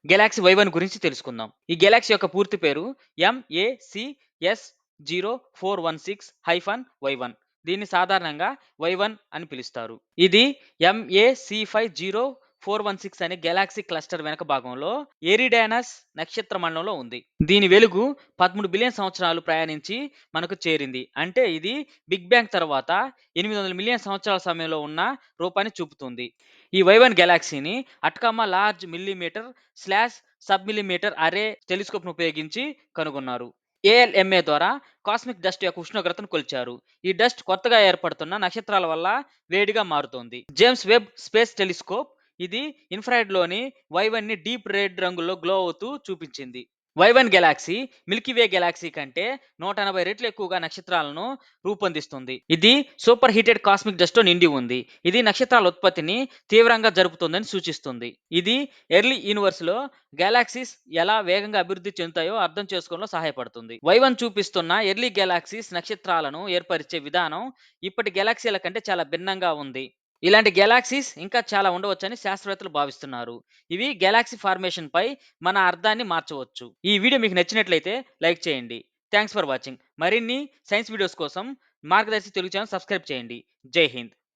Galaxy వై1 గురించి తెలుసుకుందాం. ఈ గెలాక్సీ యొక్క పూర్తి పేరు MACS0416-Y1. దీన్ని సాధారణంగా వై1 అని పిలుస్తారు. ఇది MAC50416 అనే గెలాక్సీ క్లస్టర్ వెనక భాగంలో ఎరిడానస్ నక్షత్ర మండలంలో ఉంది. దీని వెలుగు 13 బిలియన్ సంవత్సరాలు ప్రయాణించి మనకు చేరింది. అంటే ఇది బిగ్ బ్యాంగ్ తర్వాత 800 మిలియన్ సంవత్సరాల సమయంలో ఉన్న రూపాన్ని చూపుతుంది. ఈ వై1 గెలాక్సీని Atacama large millimeter slash sub millimeter array టెలిస్కోప్ను ఉపయోగించి కనుగొన్నారు. ఏఎల్ఎంఏ ద్వారా కాస్మిక్ డస్ట్ యొక్క ఉష్ణోగ్రతను కొలిచారు. ఈ డస్ట్ కొత్తగా ఏర్పడుతున్న నక్షత్రాల వల్ల వేడిగా మారుతోంది. జేమ్స్ వెబ్ స్పేస్ టెలిస్కోప్ ఇది ఇన్ఫ్రారెడ్లోని వై1 ని డీప్ రెడ్ రంగులో గ్లో అవుతూ చూపించింది. వై1 గెలాక్సీ మిల్కీవే గెలాక్సీ కంటే 180 రెట్లు ఎక్కువగా నక్షత్రాలను రూపొందిస్తుంది. ఇది సూపర్ హీటెడ్ కాస్మిక్ డస్ట్తో నిండి ఉంది. ఇది నక్షత్రాల ఉత్పత్తిని తీవ్రంగా జరుపుతుందని సూచిస్తుంది. ఇది ఎర్లీ యూనివర్స్లో గెలాక్సీస్ ఎలా వేగంగా అభివృద్ధి చెందుతాయో అర్థం చేసుకోవడంలో సహాయపడుతుంది. వై1 చూపిస్తున్న ఎర్లీ గెలాక్సీస్ నక్షత్రాలను ఏర్పరిచే విధానం ఇప్పటి గెలాక్సీల కంటే చాలా భిన్నంగా ఉంది. ఇలాంటి గెలాక్సీస్ ఇంకా చాలా ఉండవచ్చని శాస్త్రవేత్తలు భావిస్తున్నారు. ఇవి గెలాక్సీ ఫార్మేషన్ పై మన అర్థాన్ని మార్చవచ్చు. ఈ వీడియో మీకు నచ్చినట్లయితే లైక్ చేయండి. Thanks for watching. మరిన్ని సైన్స్ వీడియోస్ కోసం మార్గదర్శి తెలుగు ఛానల్ సబ్స్క్రైబ్ చేయండి. జై హింద్.